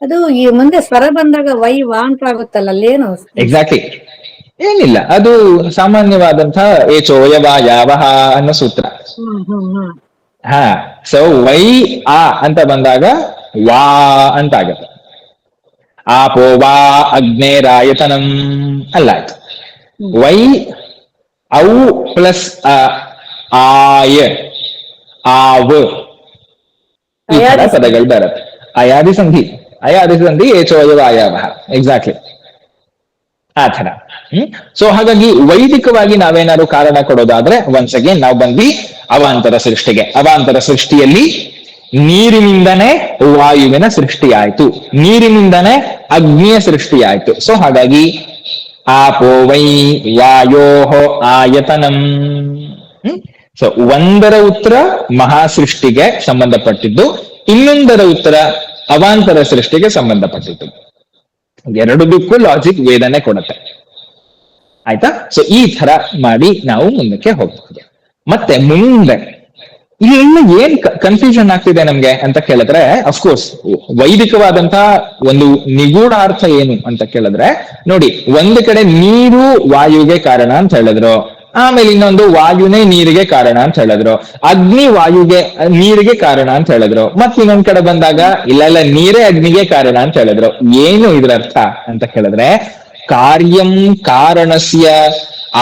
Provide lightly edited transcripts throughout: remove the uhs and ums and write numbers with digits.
ಅದು ಈ ಮುಂದೆ ಸ್ವರ ಬಂದಾಗ ವೈ ವಾ ಅಂತ ಆಗುತ್ತಲ್ಲ ಅಲ್ಲೇನು? ಎಕ್ಸಾಕ್ಟ್ಲಿ, ಏನಿಲ್ಲ, ಅದು ಸಾಮಾನ್ಯವಾದಂತಹ ಏಚೋಯವ ಯಾವಹ ಅನ್ನೋ ಸೂತ್ರ. ಹ್ಮ್ ಹ್ಮ್ ಹ್ಮ್ ಹಾ, ಸೊ ವೈ ಆ ಅಂತ ಬಂದಾಗ ವಾ ಅಂತ ಆಗತ್ತೆ. ಆಪೋ ವಾ ಅಗ್ನೇರಾಯತನಂ ಅಲ್ಲಾಯ್ತು. ಹ್ಮ್ ವೈ ಔ ಪ್ಲಸ್ ಆಯ ಆವ್ ಈ ತರ ಅಯಾದಿ ಸಂಧಿ. ಪದಗಳು ಬರುತ್ತೆ. ಅಯಾದಿ ಸಂಧಿ, ಅಯಾದಿ ಸಂಧಿ ಏಚೋಯವ ಯಾವಹ, ಎಕ್ಸಾಕ್ಟ್ಲಿ ಆ ಥರ. ಸೊ ಹಾಗಾಗಿ ವೈದಿಕವಾಗಿ ನಾವೇನಾದ್ರು ಕಾರಣ ಕೊಡೋದಾದ್ರೆ ಒನ್ಸ್ ಅಗೇನ್ ನಾವು ಬಂದ್ವಿ ಅವಾಂತರ ಸೃಷ್ಟಿಗೆ. ಅವಾಂತರ ಸೃಷ್ಟಿಯಲ್ಲಿ ನೀರಿನಿಂದನೇ ವಾಯುವಿನ ಸೃಷ್ಟಿಯಾಯ್ತು, ನೀರಿನಿಂದನೇ ಅಗ್ನಿಯ ಸೃಷ್ಟಿಯಾಯ್ತು. ಸೊ ಹಾಗಾಗಿ ಆಪೋ ವೈ ವಾಯೋ ಆಯತನಂ. ಸೊ ಒಂದರ ಉತ್ತರ ಮಹಾಸೃಷ್ಟಿಗೆ ಸಂಬಂಧಪಟ್ಟಿದ್ದು, ಇನ್ನೊಂದರ ಉತ್ತರ ಅವಾಂತರ ಸೃಷ್ಟಿಗೆ ಸಂಬಂಧಪಟ್ಟಿದ್ದು. ಎರಡದಕ್ಕೂ ಲಾಜಿಕ್ ವೇದನೆ ಕೊಡುತ್ತೆ. ಆಯ್ತಾ? ಸೊ ಈ ತರ ಮಾಡಿ ನಾವು ಮುಂದಕ್ಕೆ ಹೋಗ್ಬಹುದು. ಮತ್ತೆ ಮುಂದೆ ಇಲ್ಲೆಲ್ಲ ಏನ್ ಕನ್ಫ್ಯೂಷನ್ ಆಗ್ತಿದೆ ನಮ್ಗೆ ಅಂತ ಕೇಳಿದ್ರೆ, ಅಫ್ಕೋರ್ಸ್ ವೈದಿಕವಾದಂತಹ ಒಂದು ನಿಗೂಢ ಅರ್ಥ ಏನು ಅಂತ ಕೇಳಿದ್ರೆ, ನೋಡಿ, ಒಂದು ಕಡೆ ನೀರು ವಾಯುಗೆ ಕಾರಣ ಅಂತ ಹೇಳಿದ್ರು, ಆಮೇಲೆ ಇನ್ನೊಂದು ವಾಯುನೇ ನೀರಿಗೆ ಕಾರಣ ಅಂತ ಹೇಳಿದ್ರು, ಅಗ್ನಿ ವಾಯುಗೆ ನೀರಿಗೆ ಕಾರಣ ಅಂತ ಹೇಳಿದ್ರು, ಮತ್ ಇನ್ನೊಂದ್ ಕಡೆ ಬಂದಾಗ ಇಲ್ಲ ನೀರೇ ಅಗ್ನಿಗೆ ಕಾರಣ ಅಂತ ಹೇಳಿದ್ರು. ಏನು ಇದ್ರ ಅರ್ಥ ಅಂತ ಕೇಳಿದ್ರೆ, ಕಾರ್ಯಂ ಕಾರಣಸ್ಯ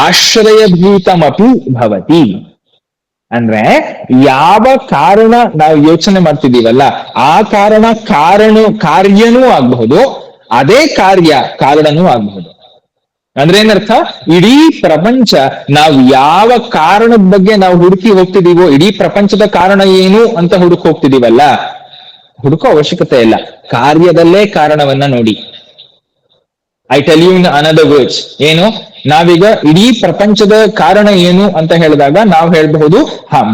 ಆಶ್ರಯಭೂತಮಪಿ ಭವತಿ. ಅಂದ್ರೆ ಯಾವ ಕಾರಣ ನಾವು ಯೋಚನೆ ಮಾಡ್ತಿದೀವಲ್ಲ, ಆ ಕಾರ್ಯನೂ ಆಗಬಹುದು, ಅದೇ ಕಾರ್ಯ ಕಾರಣನೂ ಆಗಬಹುದು. ಅಂದ್ರೆ ಏನರ್ಥ, ಇಡೀ ಪ್ರಪಂಚ ನಾವು ಯಾವ ಕಾರಣದ ಬಗ್ಗೆ ನಾವು ಹುಡುಕಿ ಹೋಗ್ತಿದೀವೋ, ಇಡೀ ಪ್ರಪಂಚದ ಕಾರಣ ಏನು ಅಂತ ಹೋಗ್ತಿದೀವಲ್ಲ, ಹುಡುಕೋ ಅವಶ್ಯಕತೆ ಇಲ್ಲ, ಕಾರ್ಯದಲ್ಲೇ ಕಾರಣವನ್ನ ನೋಡಿ. I tell you in another words, ಏನು, ನಾವೀಗ ಇಡೀ ಪ್ರಪಂಚದ ಕಾರಣ ಏನು ಅಂತ ಹೇಳಿದಾಗ ನಾವು ಹೇಳಬಹುದು,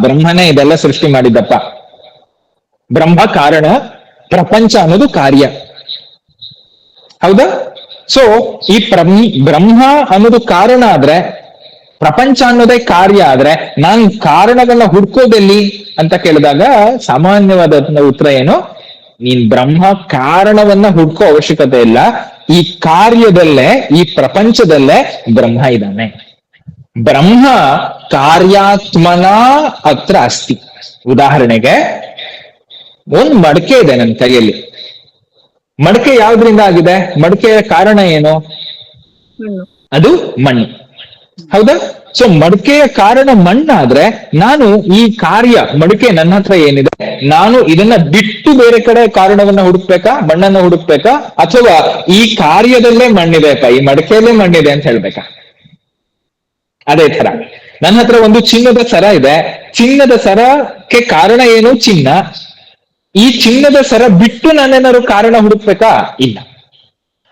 ಬ್ರಹ್ಮನೇ ಇದೆಲ್ಲ ಸೃಷ್ಟಿ ಮಾಡಿದ್ದಪ್ಪ, ಬ್ರಹ್ಮ ಕಾರಣ, ಪ್ರಪಂಚ ಅನ್ನೋದು ಕಾರ್ಯ. ಹೌದಾ? ಸೊ ಈ ಬ್ರಹ್ಮ ಅನ್ನೋದು ಕಾರಣ ಆದ್ರೆ, ಪ್ರಪಂಚ ಅನ್ನೋದೇ ಕಾರ್ಯ ಆದ್ರೆ, ನಾನ್ ಕಾರಣಗಳನ್ನ ಹುಡ್ಕೋದೆಲ್ಲಿ ಅಂತ ಕೇಳಿದಾಗ ಸಾಮಾನ್ಯವಾದ ಉತ್ತರ ಏನು, ನೀನ್ ಬ್ರಹ್ಮ ಕಾರಣವನ್ನ ಹುಡ್ಕೋ ಅವಶ್ಯಕತೆ ಇಲ್ಲ, ಈ ಕಾರ್ಯದಲ್ಲೇ, ಈ ಪ್ರಪಂಚದಲ್ಲೇ ಬ್ರಹ್ಮ ಇದ್ದಾನೆ. ಬ್ರಹ್ಮ ಕಾರ್ಯಾತ್ಮನ ಅತ್ರ ಅಸ್ತಿ. ಉದಾಹರಣೆಗೆ, ಒಂದ್ ಮಡಕೆ ಇದೆ ನನ್ನ ಕೈಯಲ್ಲಿ. ಮಡಕೆ ಯಾವ್ದ್ರಿಂದ ಆಗಿದೆ? ಮಡಕೆಯ ಕಾರಣ ಏನು? ಅದು ಮಣ್ಣು. ಹೌದಾ? ಸೊ ಮಡಕೆಯ ಕಾರಣ ಮಣ್ಣಾದ್ರೆ, ನಾನು ಈ ಕಾರ್ಯ ಮಡಕೆ ನನ್ನ ಹತ್ರ ಏನಿದೆ, ನಾನು ಇದನ್ನ ಬಿಟ್ಟು ಬೇರೆ ಕಡೆ ಕಾರಣವನ್ನ ಹುಡುಕ್ಬೇಕಾ, ಮಣ್ಣನ್ನ ಹುಡುಕ್ಬೇಕಾ, ಅಥವಾ ಈ ಕಾರ್ಯದಲ್ಲೇ ಮಣ್ಣಿದೆಪ್ಪ, ಈ ಮಡಕೆಯಲ್ಲೇ ಮಣ್ಣಿದೆ ಅಂತ ಹೇಳ್ಬೇಕಾ? ಅದೇ ತರ ನನ್ನ ಹತ್ರ ಒಂದು ಚಿನ್ನದ ಸರ ಇದೆ, ಚಿನ್ನದ ಸರಕ್ಕೆ ಕಾರಣ ಏನು? ಚಿನ್ನ. ಈ ಚಿನ್ನದ ಸರ ಬಿಟ್ಟು ನಾನೇನಾದ್ರು ಕಾರಣ ಹುಡುಕ್ಬೇಕಾ? ಇಲ್ಲ.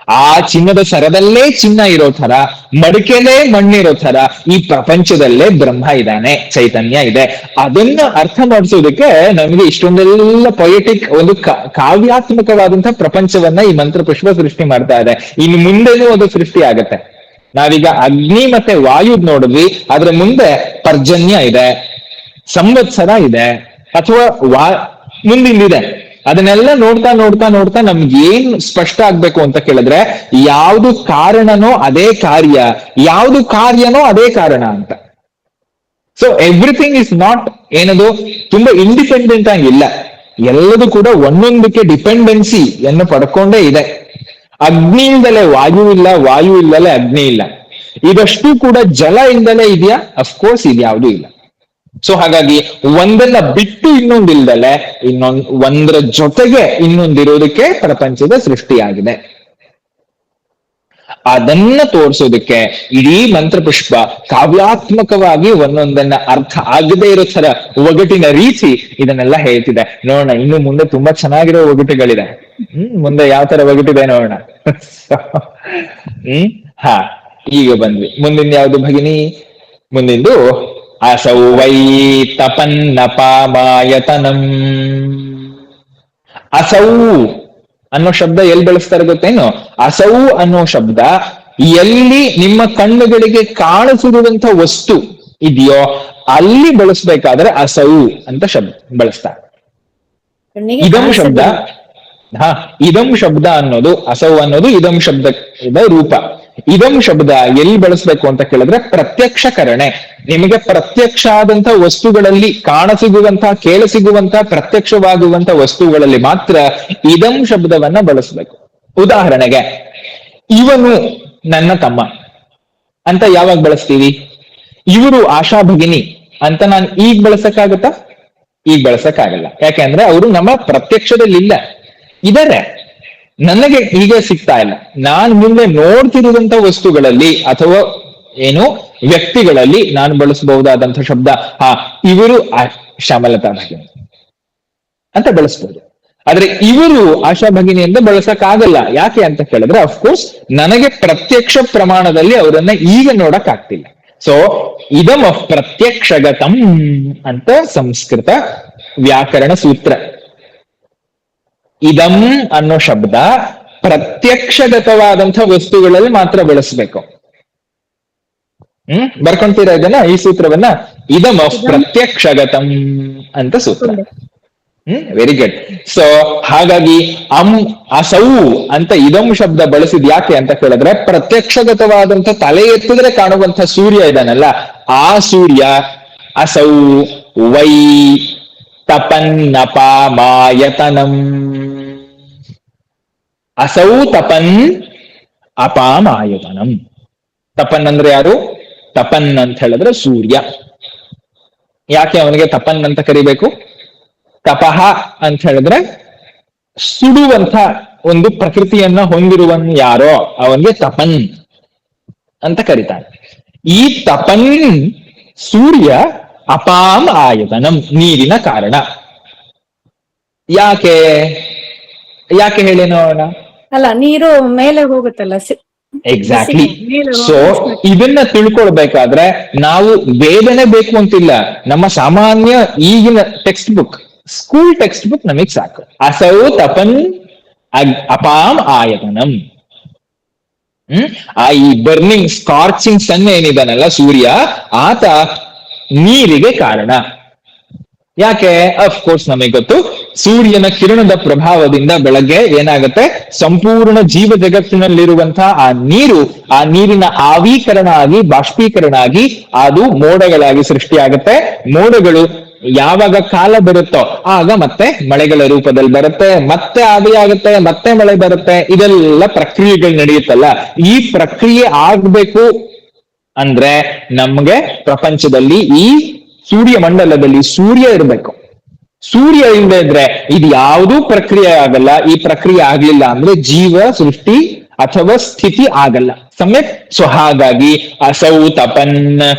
ಆ ಚಿನ್ನದ ಸರದಲ್ಲೇ ಚಿನ್ನ ಇರೋ ತರ, ಮಡಿಕೆಲೇ ಮಣ್ಣಿರೋ ತರ, ಈ ಪ್ರಪಂಚದಲ್ಲೇ ಬ್ರಹ್ಮ ಇದ್ದಾನೆ, ಚೈತನ್ಯ ಇದೆ. ಅದನ್ನ ಅರ್ಥ ಮಾಡಿಸೋದಕ್ಕೆ ನಮಗೆ ಇಷ್ಟೊಂದೆಲ್ಲ ಪೊಯೆಟಿಕ್, ಒಂದು ಕಾವ್ಯಾತ್ಮಕವಾದಂತಹ ಪ್ರಪಂಚವನ್ನ ಈ ಮಂತ್ರ ಪುಷ್ಪ ಸೃಷ್ಟಿ ಮಾಡ್ತಾ ಇದೆ. ಇನ್ನು ಮುಂದೆನೂ ಅದು ಸೃಷ್ಟಿ ಆಗತ್ತೆ. ನಾವೀಗ ಅಗ್ನಿ ಮತ್ತೆ ವಾಯು ನೋಡಿದ್ವಿ, ಅದ್ರ ಮುಂದೆ ಪರ್ಜನ್ಯ ಇದೆ, ಸಂವತ್ಸರ ಇದೆ, ಅಥವಾ ಮುಂದಿಂದಿದೆ. ಅದನ್ನೆಲ್ಲ ನೋಡ್ತಾ ನೋಡ್ತಾ ನೋಡ್ತಾ ನಮ್ಗೆ ಏನ್ ಸ್ಪಷ್ಟ ಆಗ್ಬೇಕು ಅಂತ ಕೇಳಿದ್ರೆ, ಯಾವುದು ಕಾರಣನೋ ಅದೇ ಕಾರ್ಯ, ಯಾವುದು ಕಾರ್ಯನೋ ಅದೇ ಕಾರಣ ಅಂತ. ಸೊ ಎವ್ರಿಥಿಂಗ್ ಇಸ್ ನಾಟ್ ಏನದು ತುಂಬಾ ಇಂಡಿಪೆಂಡೆಂಟ್ ಆಗಿಲ್ಲ, ಎಲ್ಲದೂ ಕೂಡ ಒಂದೊಂದಕ್ಕೆ ಡಿಪೆಂಡೆನ್ಸಿ ಅನ್ನು ಪಡ್ಕೊಂಡೇ ಇದೆ. ಅಗ್ನಿಯಿಂದಲೇ ವಾಯು ಇಲ್ಲ, ವಾಯು ಇಲ್ಲಲೇ ಅಗ್ನಿ ಇಲ್ಲ. ಇದಷ್ಟು ಕೂಡ ಜಲ ಇಂದಲೇ ಇದೆಯಾ? ಅಫ್ಕೋರ್ಸ್ ಇದ್ಯಾವುದೂ ಇಲ್ಲ. ಸೊ ಹಾಗಾಗಿ ಒಂದನ್ನ ಬಿಟ್ಟು ಇನ್ನೊಂದಿಲ್ದಲೆ, ಒಂದರ ಜೊತೆಗೆ ಇನ್ನೊಂದಿರೋದಕ್ಕೆ ಪ್ರಪಂಚದ ಸೃಷ್ಟಿಯಾಗಿದೆ. ಅದನ್ನ ತೋರಿಸೋದಕ್ಕೆ ಇಡೀ ಮಂತ್ರಪುಷ್ಪ ಕಾವ್ಯಾತ್ಮಕವಾಗಿ ಒಂದೊಂದನ್ನ ಅರ್ಥ ಆಗದೆ ಇರೋ ತರ ಒಗಟಿನ ರೀತಿ ಇದನ್ನೆಲ್ಲ ಹೇಳ್ತಿದೆ. ನೋಡೋಣ, ಇನ್ನು ಮುಂದೆ ತುಂಬಾ ಚೆನ್ನಾಗಿರೋ ಒಗಟುಗಳಿದೆ. ಮುಂದೆ ಯಾವ ತರ ಒಗಟಿದೆ ನೋಡೋಣ. ಹಾ, ಈಗ ಬಂದ್ವಿ. ಮುಂದಿನ ಯಾವ್ದು ಭಗಿನಿ? ಮುಂದಿಂದು ಅಸೌ ವೈ ತಪನ್ನಪಾಮಾಯತನಂ. ಅಸೌ ಅನ್ನೋ ಶಬ್ದ ಎಲ್ಲಿ ಬಳಸ್ತಾರೆ ಗೊತ್ತೇನು? ಅಸೌ ಅನ್ನೋ ಶಬ್ದ ಎಲ್ಲಿ ನಿಮ್ಮ ಕಣ್ಣುಗಳಿಗೆ ಕಾಣಿಸಿರುವಂತ ವಸ್ತು ಇದೆಯೋ ಅಲ್ಲಿ ಬಳಸ್ಬೇಕಾದ್ರೆ ಅಸೌ ಅಂತ ಶಬ್ದ ಬಳಸ್ತಾರೆ. ಇದಂ ಶಬ್ದ ಹಾ, ಇದಂ ಶಬ್ದ ಅನ್ನೋದು, ಅಸೌ ಅನ್ನೋದು ಇದಂ ಶಬ್ದದ ರೂಪ. ಇದಂ ಶಬ್ದ ಎಲ್ಲಿ ಬಳಸಬೇಕು ಅಂತ ಕೇಳಿದ್ರೆ ಪ್ರತ್ಯಕ್ಷಕರಣೆ. ನಿಮಗೆ ಪ್ರತ್ಯಕ್ಷ ಆದಂತ ವಸ್ತುಗಳಲ್ಲಿ, ಕಾಣಸಿಗುವಂತ, ಕೇಳಸಿಗುವಂತ, ಪ್ರತ್ಯಕ್ಷವಾಗುವಂತ ವಸ್ತುಗಳಲ್ಲಿ ಮಾತ್ರ ಇದಂ ಶಬ್ದವನ್ನ ಬಳಸಬೇಕು. ಉದಾಹರಣೆಗೆ, ಇವನು ನನ್ನ ತಮ್ಮ ಅಂತ ಯಾವಾಗ ಬಳಸ್ತೀವಿ? ಇವರು ಆಶಾ ಭಗಿನಿ ಅಂತ ನಾನು ಈಗ ಬಳಸಕ್ಕಾಗತ್ತಾ? ಈಗ ಬಳಸಕ್ಕಾಗಲ್ಲ. ಯಾಕೆಂದ್ರೆ ಅವರು ನಮ್ಮ ಪ್ರತ್ಯಕ್ಷದಲ್ಲಿಲ್ಲ, ಇದಾರೆ, ನನಗೆ ಈಗ ಸಿಗ್ತಾ ಇಲ್ಲ. ನಾನು ಮುಂದೆ ನೋಡ್ತಿರುವಂತ ವಸ್ತುಗಳಲ್ಲಿ ಅಥವಾ ಏನು ವ್ಯಕ್ತಿಗಳಲ್ಲಿ ನಾನು ಬಳಸಬಹುದಾದಂತ ಶಬ್ದ ಇವರು ಶ್ಯಾಮಲತಾ ಭಗಿನಿ ಅಂತ ಬಳಸ್ಬೋದು. ಆದ್ರೆ ಇವರು ಆಶಾ ಭಗಿನಿ ಅಂತ ಬಳಸಕ್ಕಾಗಲ್ಲ. ಯಾಕೆ ಅಂತ ಕೇಳಿದ್ರೆ ಅಫ್ಕೋರ್ಸ್ ನನಗೆ ಪ್ರತ್ಯಕ್ಷ ಪ್ರಮಾಣದಲ್ಲಿ ಅವರನ್ನ ಈಗ ನೋಡಕ್ ಆಗ್ತಿಲ್ಲ. ಸೊ ಇದಂ ಪ್ರತ್ಯಕ್ಷಗತಂ ಅಂತ ಸಂಸ್ಕೃತ ವ್ಯಾಕರಣ ಸೂತ್ರ. ಇದಂ ಅನ್ನೋ ಶಬ್ದ ಪ್ರತ್ಯಕ್ಷಗತವಾದಂಥ ವಸ್ತುಗಳಲ್ಲಿ ಮಾತ್ರ ಬಳಸಬೇಕು. ಬರ್ಕೊಂತೀರಾ ಇದನ್ನ, ಈ ಸೂತ್ರವನ್ನ? ಇದಂ ಪ್ರತ್ಯಕ್ಷಗತಂ ಅಂತ ಸೂತ್ರ. Very good. ಸೊ ಹಾಗಾಗಿ ಅಸೌ ಅಂತ ಇದಂ ಶಬ್ದ ಬಳಸಿದ್ ಯಾಕೆ ಅಂತ ಕೇಳಿದ್ರೆ ಪ್ರತ್ಯಕ್ಷಗತವಾದಂಥ ತಲೆ ಎತ್ತಿದ್ರೆ ಕಾಣುವಂತ ಸೂರ್ಯ ಇದಾನಲ್ಲ, ಆ ಸೂರ್ಯ ಅಸೌ ವೈ ತಪನ್ನಪಾಮಾಯತನಂ. ಅಸೌ ತಪನ್ ಅಪಾಮಾಯತನಂ. ತಪನ್ ಅಂದ್ರೆ ಯಾರು? ತಪನ್ ಅಂತ ಹೇಳಿದ್ರೆ ಸೂರ್ಯ. ಯಾಕೆ ಅವನಿಗೆ ತಪನ್ ಅಂತ ಕರಿಬೇಕು? ತಪಃ ಅಂತ ಹೇಳಿದ್ರೆ ಸುಡುವಂತ ಒಂದು ಪ್ರಕೃತಿಯನ್ನ ಹೊಂದಿರುವನ್ ಯಾರೋ ಅವನಿಗೆ ತಪನ್ ಅಂತ ಕರೀತಾನೆ. ಈ ತಪನ್ ಸೂರ್ಯ ಅಪಾಂ ಆಯತನಂ, ನೀರಿನ ಕಾರಣ. ಯಾಕೆ ಯಾಕೆ ಹೇಳಿ ನೋಡೋಣ. ಅಲ್ಲ, ನೀರು ಮೇಲೆ ಹೋಗುತ್ತಲ್ಲ. ಎಕ್ಸಾಕ್ಟ್ಲಿ. ಸೊ ಇದನ್ನ ತಿಳ್ಕೊಳ್ಬೇಕಾದ್ರೆ ನಾವು ವೇದನೆ ಬೇಕು ಅಂತಿಲ್ಲ. ನಮ್ಮ ಸಾಮಾನ್ಯ ಈಗಿನ text book, school text book ನಮಗ್ ಸಾಕು. ಅಸೌ ತಪನ್ ಅಪಾಂ ಆಯತನಂ. ಈ ಬರ್ನಿಂಗ್ ಸ್ಕಾರ್ಚಿಂಗ್ ಸನ್ ಏನಿದಾನಲ್ಲ ಸೂರ್ಯ, ಆತ ನೀರಿಗೆ ಕಾರಣ. ಯಾಕೆ? ಅಫ್ಕೋರ್ಸ್ ನಮಗೆ ಗೊತ್ತು, ಸೂರ್ಯನ ಕಿರಣದ ಪ್ರಭಾವದಿಂದ ಬೆಳಗ್ಗೆ ಏನಾಗುತ್ತೆ, ಸಂಪೂರ್ಣ ಜೀವ ಜಗತ್ತಿನಲ್ಲಿರುವಂತಹ ಆ ನೀರಿನ ಆವೀಕರಣ ಆಗಿ, ಬಾಷ್ಪೀಕರಣ ಆಗಿ ಅದು ಮೋಡಗಳಾಗಿ ಸೃಷ್ಟಿಯಾಗುತ್ತೆ. ಮೋಡಗಳು ಯಾವಾಗ ಕಾಲ ಬರುತ್ತೋ ಆಗ ಮತ್ತೆ ಮಳೆಗಳ ರೂಪದಲ್ಲಿ ಬರುತ್ತೆ, ಮತ್ತೆ ಆವಿಯಾಗುತ್ತೆ, ಮತ್ತೆ ಮಳೆ ಬರುತ್ತೆ. ಇದೆಲ್ಲ ಪ್ರಕ್ರಿಯೆಗಳು ನಡೆಯುತ್ತಲ್ಲ. ಈ ಪ್ರಕ್ರಿಯೆ ಆಗ್ಬೇಕು ಅಂದ್ರೆ ನಮ್ಗೆ ಪ್ರಪಂಚದಲ್ಲಿ ಈ ಸೂರ್ಯ ಮಂಡಲದಲ್ಲಿ ಸೂರ್ಯ ಇರಬೇಕು. ಸೂರ್ಯ ಇಲ್ಲದೆ ಇದ್ರೆ ಇದು ಯಾವುದೂ ಪ್ರಕ್ರಿಯೆ ಆಗಲ್ಲ. ಈ ಪ್ರಕ್ರಿಯೆ ಆಗ್ಲಿಲ್ಲ ಅಂದ್ರೆ ಜೀವ ಸೃಷ್ಟಿ ಅಥವಾ ಸ್ಥಿತಿ ಆಗಲ್ಲ. ಸಮ್ಯಕ್. ಸೊ ಹಾಗಾಗಿ ಅಸೌ ತಪನ್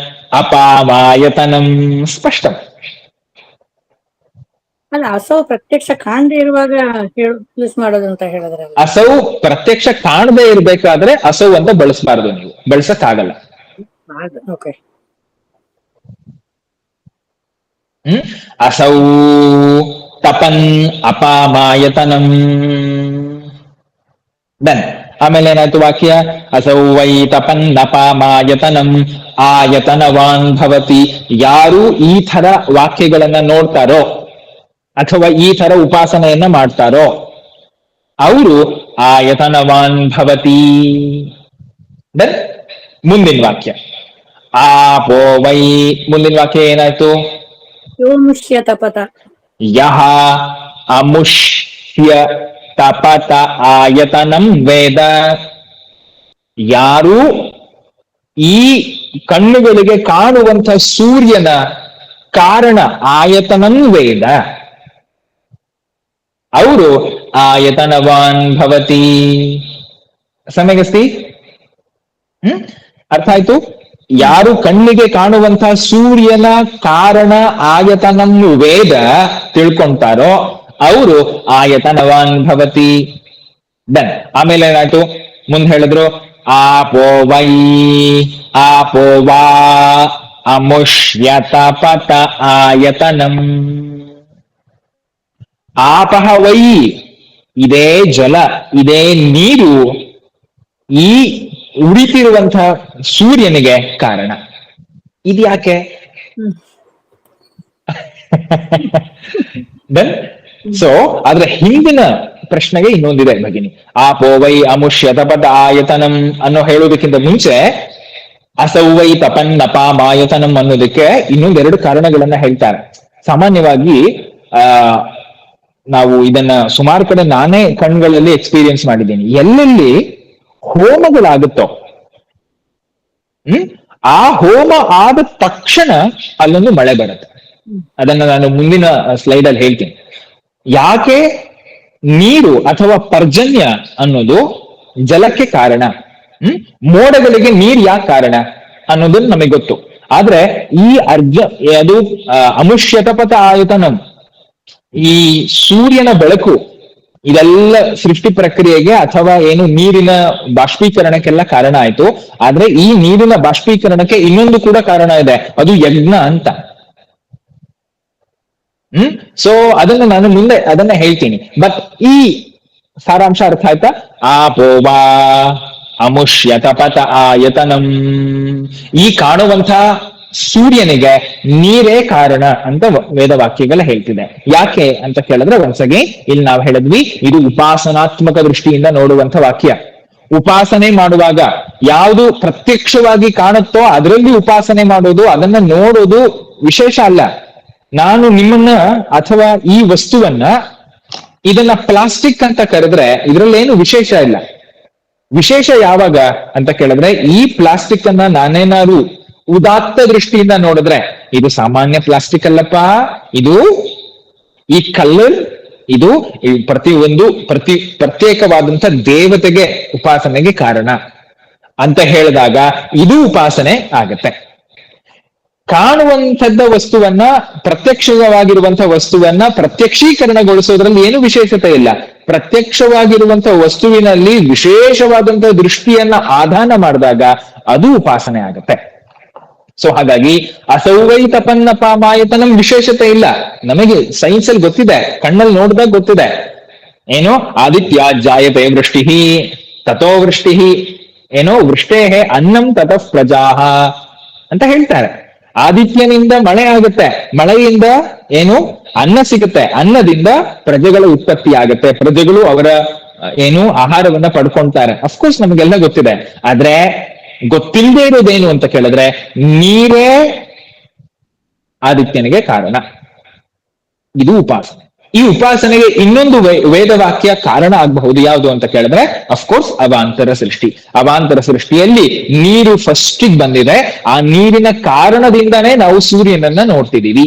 ಅಪಾಮಾಯತನಂ ಸ್ಪಷ್ಟ. ಅಲ್ಲ, ಅಸೌ ಪ್ರತ್ಯಕ್ಷ ಕಾಣದೇ ಇರುವಾಗ ಯೂಸ್ ಮಾಡೋದು ಅಂತ ಹೇಳಿದ್ರಲ್ಲ. ಅಸೌ ಪ್ರತ್ಯಕ್ಷ ಕಾಣದೇ ಇರ್ಬೇಕಾದ್ರೆ ಅಸೌ ಅಂತ ಬಳಸಬಾರದು, ನೀವು ಬಳಸಕ್ ಆಗಲ್ಲ. ಓಕೆ. ಅಸೌ ತಪನ್ ಅಪಾಮಾಯತನಂ. ಡನ್. ಆಮೇಲೆ ಏನಾಯ್ತು ವಾಕ್ಯ? ಅಸೌ ವೈ ತಪನ್ ಅಪಾಮಾಯತನಂ ಆಯತನವಾನ್ ಭವತಿ. ಯಾರು ಈ ತರ ವಾಕ್ಯಗಳನ್ನ ನೋಡ್ತಾರೋ ಅಥವಾ ಈ ತರ ಉಪಾಸನೆಯನ್ನ ಮಾಡ್ತಾರೋ ಅವರು ಆಯತನವಾನ್ ಭವತಿ. ಡನ್. ಮುಂದಿನ ವಾಕ್ಯ ಆಪೋ ವೈ. ಮುಂದಿನ ವಾಕ್ಯ ಏನಾಯ್ತು? ಯೋಮುಷ್ಯ ತಪತ. ಯಹ ಅಮುಷ್ಯ ತಪತ ಆಯತನಂ ವೇದ. ಯಾರು ಈ ಕಣ್ಣುಗಳಿಗೆ ಕಾಣುವಂತ ಸೂರ್ಯನ ಕಾರಣ ಆಯತನಂ ವೇದ, ಅವರು ಆಯತನವಾನ್ ಭವತಿ. ಸಮಯಗಸ್ತಿ? ಅರ್ಥ ಆಯ್ತು? ಯಾರು ಕಣ್ಣಿಗೆ ಕಾಣುವಂತಹ ಸೂರ್ಯನ ಕಾರಣ ಆಯತನಂ ವೇದ ತಿಳ್ಕೊಂತಾರೋ ಅವರು ಆಯತನವಾನ್ ಭವತಿ. ಡನ್. ಆಮೇಲೆ ಏನಾಯ್ತು? ಮುಂದೆ ಹೇಳಿದ್ರು ಆಪೋ ವೈ ಆಪೋ ವಾ ಅಮುಷ್ಯತಪತ ಆಯತನಂ. ಆಪಹ ವೈ, ಇದೇ ಜಲ, ಇದೇ ನೀರು ಈ ಉಳಿತಿರುವಂತಹ ಸೂರ್ಯನಿಗೆ ಕಾರಣ. ಇದ್ಯಾಕೆ? ಸೊ ಆದ್ರೆ ಹಿಂದಿನ ಪ್ರಶ್ನೆಗೆ ಇನ್ನೊಂದಿದೆ ಭಗಿನಿ. ಆಪೋ ವೈ ಅಮುಷ್ಯ ತಪತ ಆಯತನಂ ಅನ್ನೋ ಹೇಳೋದಕ್ಕಿಂತ ಮುಂಚೆ ಅಸೌವೈ ತಪನ್ನಪಾಮಾಯತನಂ ಅನ್ನೋದಕ್ಕೆ ಇನ್ನೊಂದೆರಡು ಕಾರಣಗಳನ್ನ ಹೇಳ್ತಾರೆ. ಸಾಮಾನ್ಯವಾಗಿ ನಾವು ಇದನ್ನ ಸುಮಾರು ಕಡೆ ನಾನೇ ಕಣ್ಗಳಲ್ಲಿ ಎಕ್ಸ್ಪೀರಿಯನ್ಸ್ ಮಾಡಿದ್ದೀನಿ. ಎಲ್ಲೆಲ್ಲಿ ಹೋಮಗಳಾಗುತ್ತೋ ಆ ಹೋಮ ಆದ ತಕ್ಷಣ ಅಲ್ಲೊಂದು ಮಳೆ ಬರುತ್ತೆ. ಅದನ್ನ ನಾನು ಮುಂದಿನ ಸ್ಲೈಡ್ ಅಲ್ಲಿ ಹೇಳ್ತೀನಿ. ಯಾಕೆ ನೀರು ಅಥವಾ ಪರ್ಜನ್ಯ ಅನ್ನೋದು ಜಲಕ್ಕೆ ಕಾರಣ, ಮೋಡಗಳಿಗೆ ನೀರ್ ಯಾಕೆ ಕಾರಣ ಅನ್ನೋದನ್ನ ನಮಗೆ ಗೊತ್ತು. ಆದ್ರೆ ಈ ಅದು ಅಮುಷ್ಯತಪತ ಆಯತನಂ, ಈ ಸೂರ್ಯನ ಬೆಳಕು ಇದೆಲ್ಲ ಸೃಷ್ಟಿ ಪ್ರಕ್ರಿಯೆಗೆ ಅಥವಾ ಏನು ನೀರಿನ ಬಾಷ್ಪೀಕರಣಕ್ಕೆಲ್ಲ ಕಾರಣ ಆಯ್ತು. ಆದ್ರೆ ಈ ನೀರಿನ ಬಾಷ್ಪೀಕರಣಕ್ಕೆ ಇನ್ನೊಂದು ಕೂಡ ಕಾರಣ ಇದೆ, ಅದು ಯಜ್ಞ ಅಂತ. ಸೊ ಅದನ್ನ ನಾನು ಮುಂದೆ ಅದನ್ನ ಹೇಳ್ತೀನಿ. ಬಟ್ ಈ ಸಾರಾಂಶ ಅರ್ಥ ಆಯ್ತಾ? ಆಪೋವಾ ಅಮುಷ್ಯ ತಪತ ಆಯತನಂ, ಈ ಕಾಣುವಂತ ಸೂರ್ಯನಿಗೆ ನೀರೇ ಕಾರಣ ಅಂತ ವೇದವಾಕ್ಯಗಳ ಹೇಳ್ತಿದೆ. ಯಾಕೆ ಅಂತ ಕೇಳಿದ್ರೆ, ಒಂದ್ಸಗಿ ಇಲ್ಲಿ ನಾವು ಹೇಳಿದ್ವಿ, ಇದು ಉಪಾಸನಾತ್ಮಕ ದೃಷ್ಟಿಯಿಂದ ನೋಡುವಂತ ವಾಕ್ಯ. ಉಪಾಸನೆ ಮಾಡುವಾಗ ಯಾವುದು ಪ್ರತ್ಯಕ್ಷವಾಗಿ ಕಾಣುತ್ತೋ ಅದರಲ್ಲಿ ಉಪಾಸನೆ ಮಾಡೋದು, ಅದನ್ನ ನೋಡೋದು ವಿಶೇಷ ಅಲ್ಲ. ನಾನು ನಿಮ್ಮನ್ನ ಅಥವಾ ಈ ವಸ್ತುವನ್ನ ಇದನ್ನ ಪ್ಲಾಸ್ಟಿಕ್ ಅಂತ ಕರೆದ್ರೆ ಇದ್ರಲ್ಲೇನು ವಿಶೇಷ ಇಲ್ಲ. ವಿಶೇಷ ಯಾವಾಗ ಅಂತ ಕೇಳಿದ್ರೆ, ಈ ಪ್ಲಾಸ್ಟಿಕ್ ಅನ್ನ ನಾನೇನಾದ್ರು ಉದಾತ್ತ ದೃಷ್ಟಿಯಿಂದ ನೋಡಿದ್ರೆ ಇದು ಸಾಮಾನ್ಯ ಪ್ಲಾಸ್ಟಿಕ್ ಅಲ್ಲಪ್ಪ, ಇದು ಈ ಕಲರ್, ಇದು ಪ್ರತ್ಯೇಕವಾದಂತ ದೇವತೆಗೆ ಉಪಾಸನೆಗೆ ಕಾರಣ ಅಂತ ಹೇಳಿದಾಗ ಇದು ಉಪಾಸನೆ ಆಗತ್ತೆ. ಕಾಣುವಂಥದ್ದ ವಸ್ತುವನ್ನ, ಪ್ರತ್ಯಕ್ಷವಾಗಿರುವಂತಹ ವಸ್ತುವನ್ನ ಪ್ರತ್ಯಕ್ಷೀಕರಣಗೊಳಿಸೋದ್ರಲ್ಲಿ ಏನು ವಿಶೇಷತೆ ಇಲ್ಲ. ಪ್ರತ್ಯಕ್ಷವಾಗಿರುವಂತಹ ವಸ್ತುವಿನಲ್ಲಿ ವಿಶೇಷವಾದಂತಹ ದೃಷ್ಟಿಯನ್ನ ಆಧಾನ ಮಾಡಿದಾಗ ಅದು ಉಪಾಸನೆ ಆಗತ್ತೆ. ಸೊ ಹಾಗಾಗಿ ಅಸೌವೈ ತಪನ್ನಪಾಮಾಯತನಂ ವಿಶೇಷತೆ ಇಲ್ಲ. ನಮಗೆ ಸೈನ್ಸ್ ಅಲ್ಲಿ ಗೊತ್ತಿದೆ, ಕಣ್ಣಲ್ಲಿ ನೋಡಿದಾಗ ಗೊತ್ತಿದೆ. ಏನು ಆದಿತ್ಯ ಜಾಯತೆ ವೃಷ್ಟಿ ತಥೋ ವೃಷ್ಟಿ, ಏನೋ ವೃಷ್ಟೇ ಅನ್ನಂ ತತಃ ಪ್ರಜಾಹ ಅಂತ ಹೇಳ್ತಾರೆ. ಆದಿತ್ಯನಿಂದ ಮಳೆ ಆಗುತ್ತೆ, ಮಳೆಯಿಂದ ಏನು ಅನ್ನ ಸಿಗುತ್ತೆ, ಅನ್ನದಿಂದ ಪ್ರಜೆಗಳ ಉತ್ಪತ್ತಿ ಆಗುತ್ತೆ, ಪ್ರಜೆಗಳು ಅವರ ಏನು ಆಹಾರವನ್ನ ಪಡ್ಕೊಂತಾರೆ. ಅಫ್ಕೋರ್ಸ್ ನಮಗೆಲ್ಲ ಗೊತ್ತಿದೆ. ಆದ್ರೆ ಗೊತ್ತಿಲ್ಲದೆ ಇರೋದೇನು ಅಂತ ಕೇಳಿದ್ರೆ, ನೀರೇ ಆದಿತ್ಯನಿಗೆ ಕಾರಣ. ಇದು ಉಪಾಸನೆ. ಈ ಉಪಾಸನೆಗೆ ಇನ್ನೊಂದು ವೇದವಾಕ್ಯ ಕಾರಣ ಆಗಬಹುದು. ಯಾವುದು ಅಂತ ಕೇಳಿದ್ರೆ, ಅಫ್ಕೋರ್ಸ್ ಅವಾಂತರ ಸೃಷ್ಟಿ. ಅವಾಂತರ ಸೃಷ್ಟಿಯಲ್ಲಿ ನೀರು ಫಸ್ಟ್ ಬಂದಿದೆ. ಆ ನೀರಿನ ಕಾರಣದಿಂದಾನೇ ನಾವು ಸೂರ್ಯನನ್ನ ನೋಡ್ತಿದೀವಿ.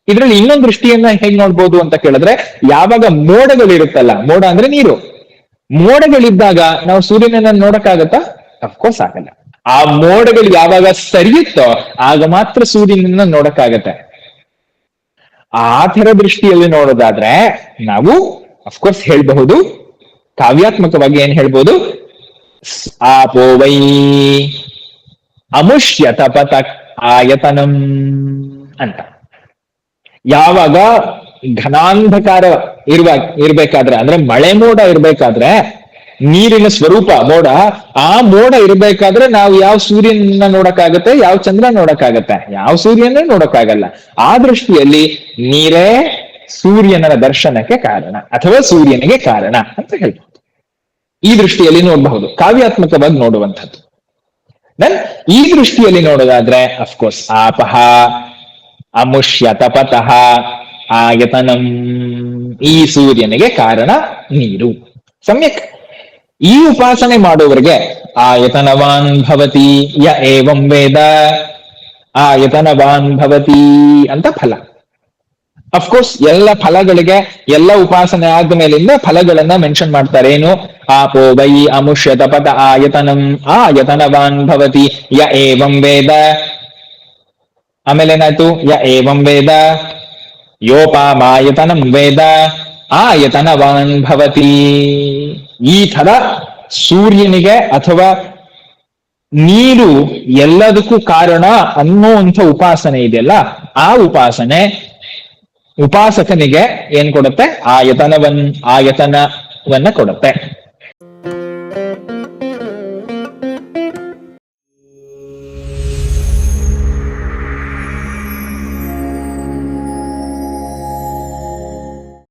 ಇದ್ರಲ್ಲಿ ಇನ್ನೊಂದು ದೃಷ್ಟಿಯನ್ನ ಹೇಗ್ ನೋಡ್ಬೋದು ಅಂತ ಕೇಳಿದ್ರೆ, ಯಾವಾಗ ಮೋಡಗಳಿರುತ್ತಲ್ಲ, ಮೋಡ ಅಂದ್ರೆ ನೀರು, ಮೋಡಗಳಿದ್ದಾಗ ನಾವು ಸೂರ್ಯನನ್ನ ನೋಡಕ್ಕಾಗತ್ತಾ? ಅಫ್ಕೋರ್ಸ್ ಆಗಲ್ಲ. ಆ ಮೋಡಗಳು ಯಾವಾಗ ಸರಿಯುತ್ತೋ ಆಗ ಮಾತ್ರ ಸೂರ್ಯನನ್ನ ನೋಡಕ್ಕಾಗತ್ತೆ. ಆ ಥರ ದೃಷ್ಟಿಯಲ್ಲಿ ನೋಡೋದಾದ್ರೆ ನಾವು ಅಫ್ಕೋರ್ಸ್ ಹೇಳ್ಬಹುದು, ಕಾವ್ಯಾತ್ಮಕವಾಗಿ ಏನ್ ಹೇಳ್ಬೋದು, ಆಪೋ ವೈ ಅಮುಷ್ಯ ತಪತ ಆಯತನಂ ಅಂತ. ಯಾವಾಗ ಘನಾಂಧಕಾರ ಇರ್ಬೇಕಾದ್ರೆ, ಅಂದ್ರೆ ಮಳೆ ಮೋಡ ಇರ್ಬೇಕಾದ್ರೆ, ನೀರಿನ ಸ್ವರೂಪ ಮೋಡ, ಆ ಮೋಡ ಇರ್ಬೇಕಾದ್ರೆ ನಾವು ಯಾವ ಸೂರ್ಯನ ನೋಡಕ್ಕಾಗತ್ತೆ, ಯಾವ ಚಂದ್ರ ನೋಡಕ್ಕಾಗತ್ತೆ? ಯಾವ ಸೂರ್ಯನೇ ನೋಡಕ್ಕಾಗಲ್ಲ. ಆ ದೃಷ್ಟಿಯಲ್ಲಿ ನೀರೇ ಸೂರ್ಯನ ದರ್ಶನಕ್ಕೆ ಕಾರಣ ಅಥವಾ ಸೂರ್ಯನಿಗೆ ಕಾರಣ ಅಂತ ಹೇಳ್ಬಹುದು. ಈ ದೃಷ್ಟಿಯಲ್ಲಿ ನೋಡಬಹುದು, ಕಾವ್ಯಾತ್ಮಕವಾಗಿ ನೋಡುವಂಥದ್ದು. ದೆನ್ ಈ ದೃಷ್ಟಿಯಲ್ಲಿ ನೋಡೋದಾದ್ರೆ ಅಫ್ಕೋರ್ಸ್ ಆಪಹ ಅಮುಷ್ಯ ತಪತಃ ಆಯತನಂ, ಈ ಸೂರ್ಯನಿಗೆ ಕಾರಣ ನೀರು. ಸಮ್ಯಕ್. ಈ ಉಪಾಸನೆ ಮಾಡುವವರಿಗೆ ಆಯತನವಾನ್ ಭವತಿ ಯ ಏವಂ ವೇದ, ಆಯತನವಾನ್ ಭವತಿ ಅಂತ ಫಲ. ಅಫ್ಕೋರ್ಸ್ ಎಲ್ಲ ಫಲಗಳಿಗೆ, ಎಲ್ಲ ಉಪಾಸನೆ ಆದ ಮೇಲಿಂದ ಫಲಗಳನ್ನ ಮೆನ್ಷನ್ ಮಾಡ್ತಾರೆ. ಏನು? ಆಪೋ ವೈ ಅಮುಷ್ಯ ತಪತ ಆಯತನಂ ಆಯತನವಾನ್ ಭವತಿ ಯ ಏವಂ ವೇದ. ಆಮೇಲೆ ಏನಾಯ್ತು? ಯ ಏವಂ ವೇದ ಯೋಪಾಮಾಯತನಂ ವೇದ ಆಯತನವಾನ್ ಭವತಿ. ಈ ತರ ಸೂರ್ಯನಿಗೆ ಅಥವಾ ನೀರು ಎಲ್ಲದಕ್ಕೂ ಕಾರಣ ಅನ್ನುವಂಥ ಉಪಾಸನೆ ಇದೆಯಲ್ಲ, ಆ ಉಪಾಸಕನಿಗೆ ಏನ್ ಕೊಡುತ್ತೆ? ಆಯತನವನ್ನ ಕೊಡುತ್ತೆ.